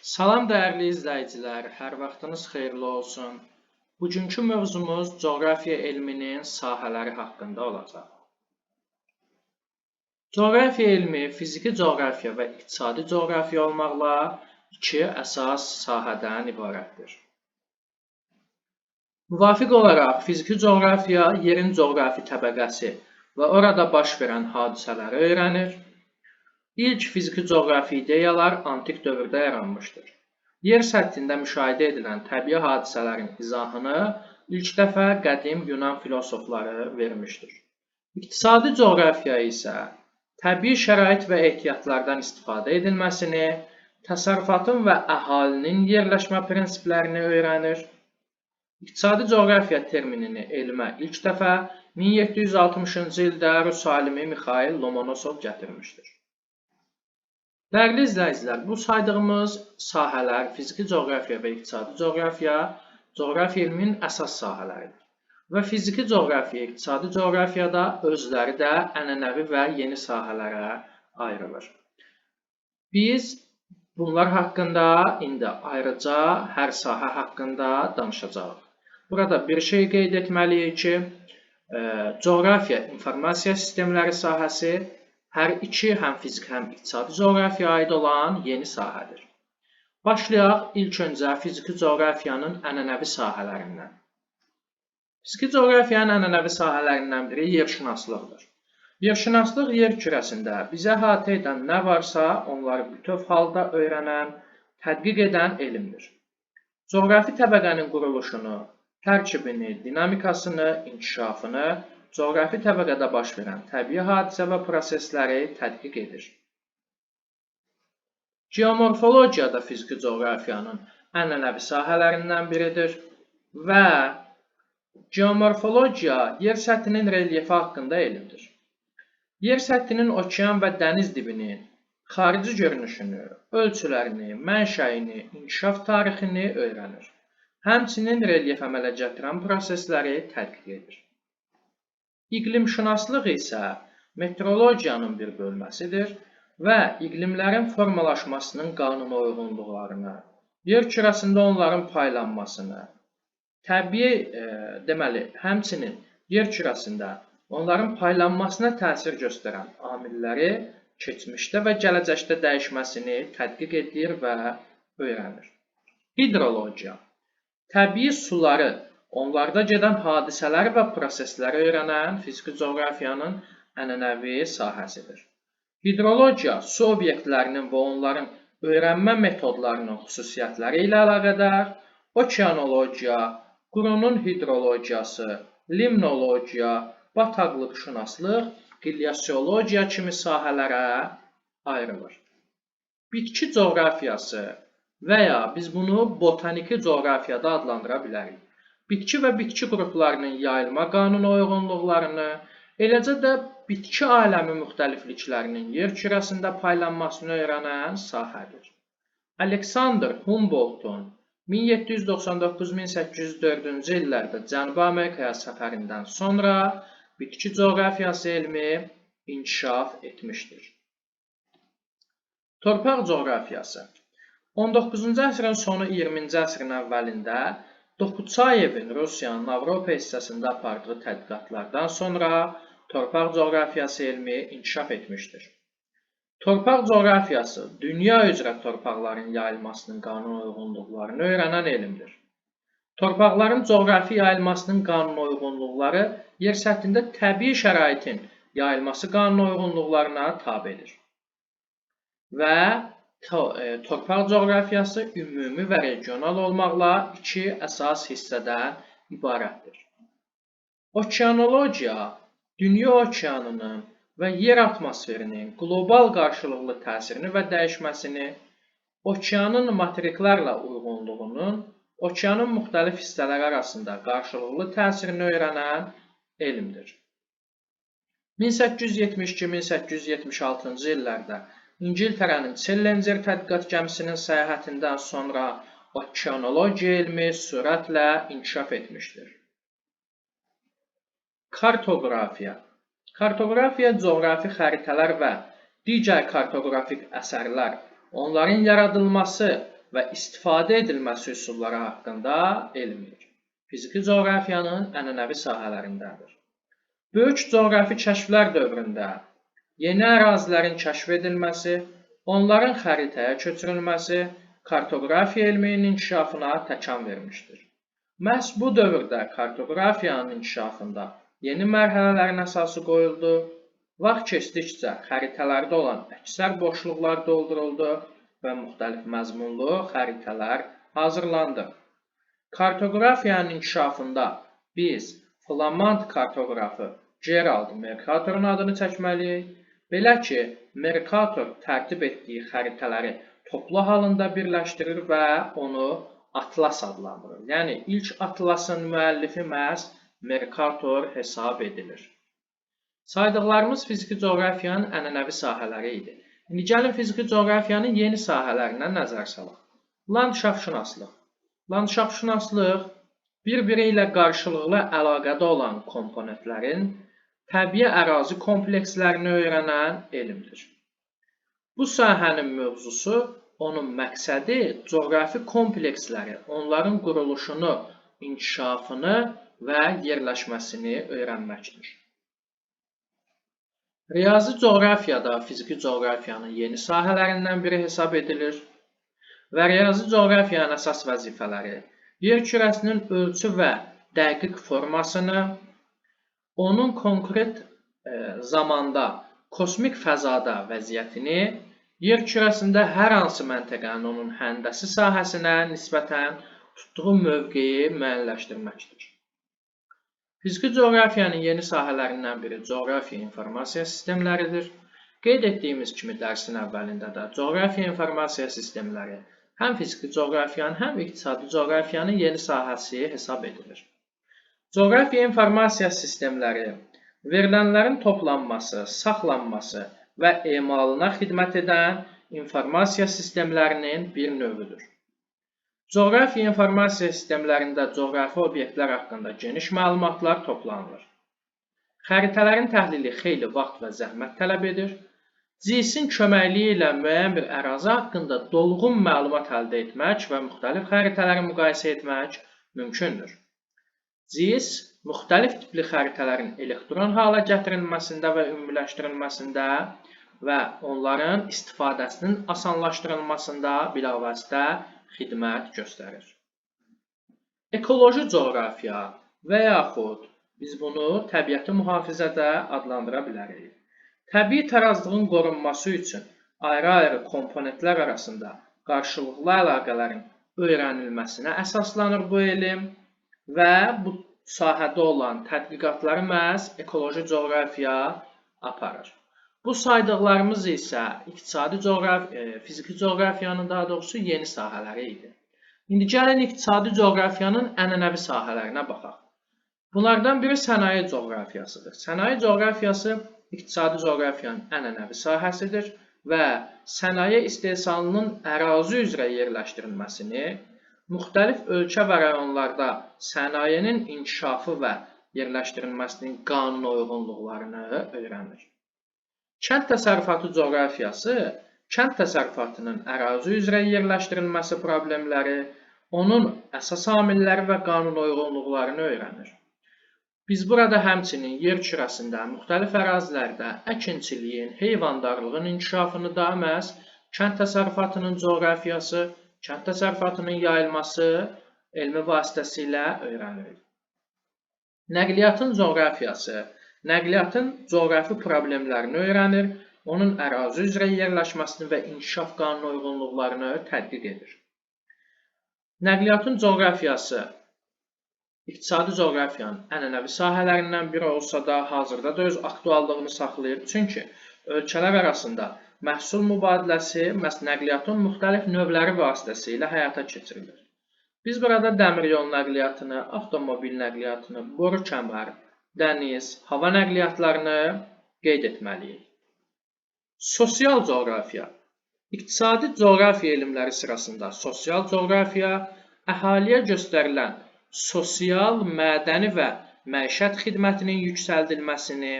Salam dəyərli izləyicilər, hər vaxtınız xeyirli olsun. Bugünkü mövzumuz coğrafiya elminin sahələri haqqında olacaq. Coğrafiya elmi fiziki coğrafiya və iqtisadi coğrafiya olmaqla iki əsas sahədən ibarətdir. Müvafiq olaraq fiziki coğrafiya yerin coğrafi təbəqəsi və orada baş verən hadisələri öyrənir. İlk fiziki coğrafi ideyalar antik dövrdə yaranmışdır. Yer səthində müşahidə edilən təbii hadisələrin izahını ilk dəfə qədim Yunan filosofları vermişdir. İqtisadi coğrafiya isə təbii şərait və ehtiyatlardan istifadə edilməsini, təsərrüfatın və əhalinin yerləşmə prinsiplərini öyrənir. İqtisadi coğrafiya terminini elmə ilk dəfə 1760-cı ildə Rus alimi Mixail Lomonosov gətirmişdir. Dəyərli izləyicilər, bu saydığımız sahələr fiziki coğrafiya və iqtisadi coğrafiya, coğrafiya elminin əsas sahələridir. Və fiziki coğrafiya, iqtisadi coğrafiyada özləri də ənənəvi və yeni sahələrə ayrılır. Biz bunlar haqqında indi ayrıca hər sahə haqqında danışacağıq. Burada bir şey qeyd etməliyik ki, coğrafiya informasiya sistemləri sahəsi hər iki həm fiziki, həm iqtisadi coğrafiyaya aid olan yeni sahədir. Başlayaq ilk öncə fiziki coğrafiyanın ənənəvi sahələrindən. Fiziki coğrafiyanın ənənəvi sahələrindən biri yerşünaslıqdır. Yerşünaslıq yer kürəsində bizə əhatə edən nə varsa, onları bütöv halda öyrənən, tədqiq edən elmdir. Coğrafi təbəqənin quruluşunu, tərkibini, dinamikasını, inkişafını, coğrafi təbəqədə baş verən təbii hadisə və prosesləri tədqiq edir. Geomorfologiya da fiziki coğrafiyanın ənənəvi sahələrindən biridir və geomorfologiya yer səthinin relyefi haqqında elmdir. Yer səthinin okean və dəniz dibinin xarici görünüşünü, ölçülərini, mənşəyini, inkişaf tarixini öyrənir. Həmçinin relyef əmələ gətirən prosesləri tədqiq edir. İqlimşünaslıq isə meteorologiyanın bir bölməsidir və iqlimlərin formalaşmasının qanuna uyğunluqlarını, yer kürəsində onların paylanmasını, həmçinin yer kürəsində onların paylanmasına təsir göstərən amilləri keçmişdə və gələcəkdə dəyişməsini tədqiq edir və öyrənir. Hidrologiya təbii suları, onlarda gedən hadisələri və prosesləri öyrənən fiziki coğrafiyanın ənənəvi sahəsidir. Hidrologiya su obyektlərinin və onların öyrənmə metodlarının xüsusiyyətləri ilə əlaqədar, okeanologiya, qurunun hidrologiyası, limnologiya, bataqlıqşünaslıq, qilyasiologiya kimi sahələrə ayrılır. Bitki coğrafiyası və ya biz bunu botaniki coğrafiyada adlandıra bilərik. Bitki və bitki qruplarının yayılma qanuna uyğunluqlarını, eləcə də bitki aləmi müxtəlifliklərinin yer kürəsində paylanmasını öyrənən sahədir. Alexander Humboldtun 1799-1804-cü illərdə Cənubi Amerikaya səfərindən sonra bitki coğrafiyası elmi inkişaf etmişdir. Torpaq coğrafiyası 19-cu əsrin sonu 20-ci əsrin əvvəlində Dokuçayevin Rusiyanın Avropa hissəsində apardığı tədqiqatlardan sonra torpaq coğrafiyası elmi inkişaf etmişdir. Torpaq coğrafiyası dünya üzrə torpaqların yayılmasının qanuna uyğunluqlarını öyrənən elmdir. Torpaqların coğrafi yayılmasının qanuna uyğunluqları yer səthində təbii şəraitin yayılması qanuna uyğunluqlarına tabedir. Və torpaq coğrafiyası ümumi və regional olmaqla iki əsas hissədən ibarətdir. Okeanologiya, dünya okeanının və yer atmosferinin qlobal qarşılıqlı təsirini və dəyişməsini, okeanın materiklərlə uyğunluğunun, okeanın müxtəlif hissələri arasında qarşılıqlı təsirini öyrənən elmdir. 1872-1876-cı illərdə İngiltərənin Challenger tədqiqat gəmisinin səyahətindən sonra okeanologiya elmi sürətlə inkişaf etmişdir. Kartoqrafiya Kartoqrafiya coğrafi xəritələr və digər kartoqrafik əsərlər, onların yaradılması və istifadə edilməsi üsulları haqqında elmdir. Fiziki coğrafiyanın ənənəvi sahələrindəndir. Böyük coğrafi kəşflər dövründə yeni ərazilərin kəşf edilməsi, onların xəritəyə köçürülməsi kartoqrafiya elminin inkişafına təkan vermişdir. Məhz bu dövrdə kartoqrafiyanın inkişafında yeni mərhələlərin əsası qoyuldu, vaxt keçdikcə xəritələrdə olan əksər boşluqlar dolduruldu və müxtəlif məzmunlu xəritələr hazırlandı. Kartoqrafiyanın inkişafında biz Flamand kartoqrafı Gerald Mercator'un adını çəkməliyik. Belə ki, Mercator tərtib etdiyi xəritələri toplu halında birləşdirir və onu atlas adlandırır. Yəni, ilk atlasın müəllifi məhz Mercator hesab edilir. Saydıqlarımız fiziki coğrafiyanın ənənəvi sahələri idi. İndi gəlin fiziki coğrafiyanın yeni sahələrinə nəzər salaq. Landşaftşünaslıq. Landşaftşünaslıq bir-biri ilə qarşılıqlı əlaqədə olan komponentlərin təbii ərazi komplekslərini öyrənən elmdir. Bu sahənin mövzusu, onun məqsədi coğrafi kompleksləri, onların quruluşunu, inkişafını və yerləşməsini öyrənməkdir. Riyazi coğrafiyada fiziki coğrafiyanın yeni sahələrindən biri hesab edilir və riyazi coğrafiyanın əsas vəzifələri yer kürəsinin ölçü və dəqiq formasını, onun konkret zamanda kosmik fəzada vəziyyətini, yer kürəsində hər hansı məntəqənin onun həndəsi sahəsinə nisbətən tutduğu mövqeyi müəyyənləşdirməkdir. Fiziki coğrafiyanın yeni sahələrindən biri coğrafiya informasiya sistemləridir. Qeyd etdiyimiz kimi dərsin əvvəlində də coğrafiya informasiya sistemləri həm fiziki coğrafiyanın, həm iqtisadi coğrafiyanın yeni sahəsi hesab edilir. Coğrafiya informasiya sistemləri verilənlərin toplanması, saxlanması və emalına xidmət edən informasiya sistemlərinin bir növüdür. Coğrafiya informasiya sistemlərində coğrafi obyektlər haqqında geniş məlumatlar toplanılır. Xəritələrin təhlili xeyli vaxt və zəhmət tələb edir. GIS-in köməkliyi ilə müəyyən bir ərazi haqqında dolğun məlumat əldə etmək və müxtəlif xəritələri müqayisə etmək mümkündür. GIS müxtəlif tipli xəritələrin elektron hala gətirilməsində və ümumiləşdirilməsində və onların istifadəsinin asanlaşdırılmasında bilavasitə xidmət göstərir. Ekoloji coğrafiya və yaxud biz bunu təbiəti mühafizədə adlandıra bilərik. Təbii tarazlığın qorunması üçün ayrı-ayrı komponentlər arasında qarşılıqlı əlaqələrin öyrənilməsinə əsaslanır bu elm və bu sahədə olan tədqiqatları məhz ekoloji coğrafiya aparır. Bu saydıqlarımız isə fiziki coğrafiyanın daha doğrusu yeni sahələri idi. İndi gəlin iqtisadi coğrafiyanın ənənəvi sahələrinə baxaq. Bunlardan biri sənaye coğrafiyasıdır. Sənaye coğrafiyası iqtisadi coğrafiyanın ənənəvi sahəsidir və sənaye istehsalının ərazi üzrə yerləşdirilməsini, müxtəlif ölkə və rayonlarda sənayenin inkişafı və yerləşdirilməsinin qanuna uyğunluqlarını öyrənir. Kənd təsərrüfatı coğrafiyası, kənd təsərrüfatının ərazi üzrə yerləşdirilməsi problemləri, onun əsas amilləri və qanuna uyğunluqlarını öyrənir. Biz burada həmçinin yer kürəsində, müxtəlif ərazilərdə əkinçiliyin, heyvandarlığın inkişafını da məhz kənd təsərrüfatının coğrafiyası, kənd təsərrüfatının yayılması elmi vasitəsilə öyrənirik. Nəqliyyatın coğrafiyası, nəqliyyatın coğrafi problemlərini öyrənir, onun ərazi üzrə yerləşməsini və inkişaf qanuna uyğunluqlarını tədqiq edir. Nəqliyyatın coğrafiyası iqtisadi coğrafiyanın ənənəvi sahələrindən biri olsa da, hazırda da öz aktuallığını saxlayır. Çünki ölkələr arasında məhsul mübadiləsi məhz nəqliyyatın müxtəlif növləri vasitəsilə həyata keçirilir. Biz burada dəmir yol nəqliyyatını, avtomobil nəqliyyatını, boru kəməri, dəniz, hava nəqliyyatlarını qeyd etməliyik. Sosial coğrafiya. İqtisadi coğrafiya elmləri sırasında sosial coğrafiya əhaliyə göstərilən sosial, mədəni və məişət xidmətinin yüksəldilməsini,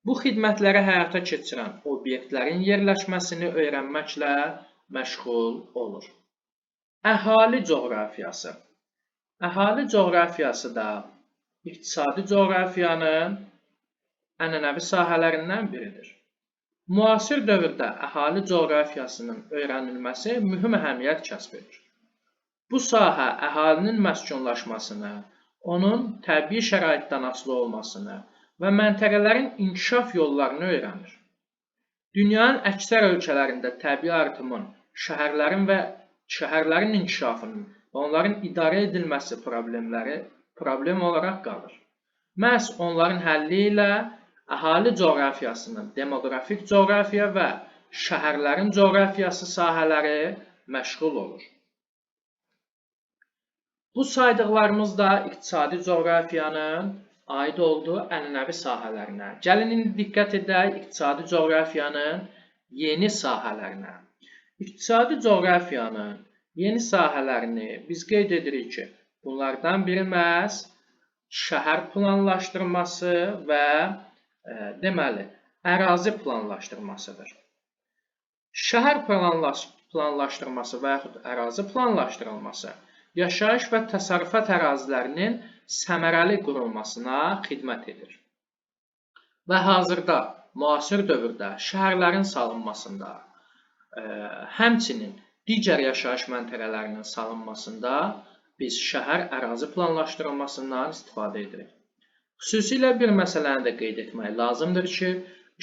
bu xidmətləri həyata keçirən obyektlərin yerləşməsini öyrənməklə məşğul olur. Əhali coğrafiyası. Əhali coğrafiyası da iqtisadi coğrafiyanın ənənəvi sahələrindən biridir. Müasir dövrdə əhali coğrafiyasının öyrənilməsi mühüm əhəmiyyət kəsb edir. Bu sahə əhalinin məskunlaşmasını, onun təbii şəraitdən asılı olmasını və məntəqələrin inkişaf yollarını öyrənir. Dünyanın əksər ölkələrində təbii artımın, şəhərlərin inkişafının və onların idarə edilməsi problem olaraq qalır. Məhz onların həlli ilə əhali coğrafiyasının demoqrafik coğrafiya və şəhərlərin coğrafiyası sahələri məşğul olur. Bu saydıqlarımız da iqtisadi coğrafiyanın aid olduğu ənənəvi sahələrinə. Gəlin indi diqqət edək iqtisadi coğrafiyanın yeni sahələrinə. İqtisadi coğrafiyanın yeni sahələrini biz qeyd edirik ki, bunlardan biri məhz şəhər planlaşdırması və ərazi planlaşdırmasıdır. Şəhər planlaşdırması və yaxud ərazi planlaşdırılması yaşayış və təsərrüfat ərazilərinin səmərəli qurulmasına xidmət edir. Və hazırda, müasir dövrdə şəhərlərin salınmasında, həmçinin digər yaşayış məntəqələrinin salınmasında biz şəhər ərazi planlaşdırılmasından istifadə edirik. Xüsusilə bir məsələni də qeyd etmək lazımdır ki,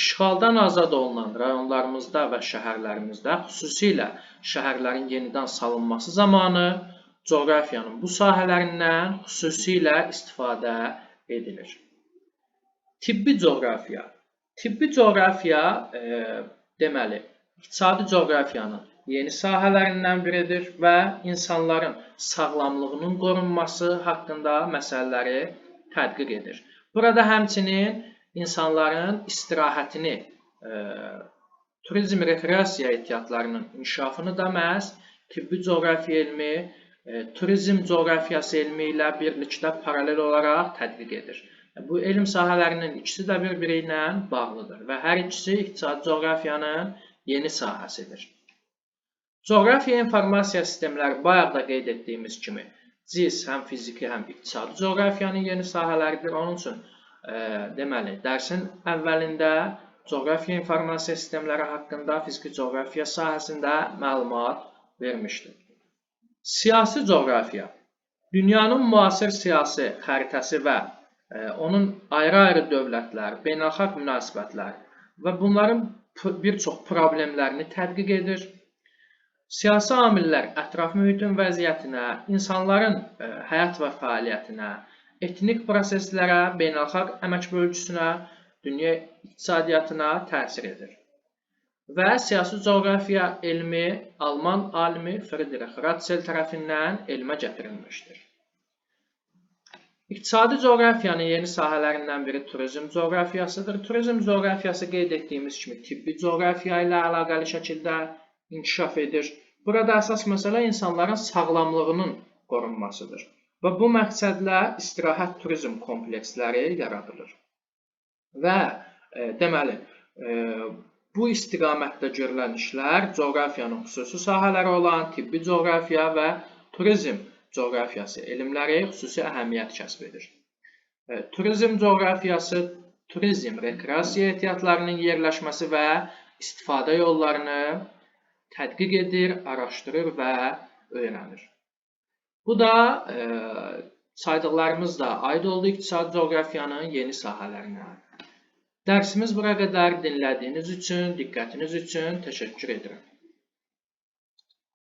işğaldan azad olunan rayonlarımızda və şəhərlərimizdə, xüsusilə şəhərlərin yenidən salınması zamanı coğrafiyanın bu sahələrindən xüsusilə istifadə edilir. Tibbi coğrafiya. Tibbi coğrafiya deməli, iqtisadi coğrafiyanın yeni sahələrindən biridir və insanların sağlamlığının qorunması haqqında məsələləri tədqiq edir. Burada həmçinin insanların istirahətini, turizm rekreasiya ehtiyatlarının inkişafını da məhz tibbi coğrafiya elmi turizm coğrafiyası elmi ilə birlikdə paralel olaraq tədqiq edir. Bu elm sahələrinin ikisi də bir-biri ilə bağlıdır və hər ikisi iqtisadi coğrafiyanın yeni sahəsidir. Coğrafiya informasiya sistemləri bayaq da qeyd etdiyimiz kimi CIS həm fiziki, həm iqtisadi coğrafiyanın yeni sahələridir. Onun üçün deməli, dərsin əvvəlində coğrafiya informasiya sistemləri haqqında fiziki coğrafiya sahəsində məlumat vermişdir. Siyasi coğrafiya, dünyanın müasir siyasi xəritəsi və onun ayrı-ayrı dövlətlər, beynəlxalq münasibətlər və bunların bir çox problemlərini tədqiq edir. Siyasi amillər ətraf mühitin vəziyyətinə, insanların həyat və fəaliyyətinə, etnik proseslərə, beynəlxalq əmək bölgüsünə, dünya iqtisadiyyatına təsir edir. Və siyasi coğrafiya elmi Alman alimi Friedrich Ratzel tərəfindən elmə gətirilmişdir. İqtisadi coğrafiyanın yeni sahələrindən biri turizm coğrafiyasıdır. Turizm coğrafiyası qeyd etdiyimiz kimi tibbi coğrafiya ilə əlaqəli şəkildə inkişaf edir. Burada əsas məsələ insanların sağlamlığının qorunmasıdır. Və bu məqsədlə istirahət turizm kompleksləri yaradılır. Və deməli, bu istiqamətdə görülən işlər coğrafiyanın xüsusi sahələri olan tibbi coğrafiya və turizm coğrafiyası elmləri xüsusi əhəmiyyət kəsb edir. Turizm coğrafiyası turizm rekreasiya ehtiyatlarının yerləşməsi və istifadə yollarını tədqiq edir, araşdırır və öyrənir. Bu da saydıqlarımız da aid olduğu iqtisadi coğrafiyanın yeni sahələrinə. Dərsimiz bura qədər dinlədiyiniz üçün, diqqətiniz üçün təşəkkür edirəm.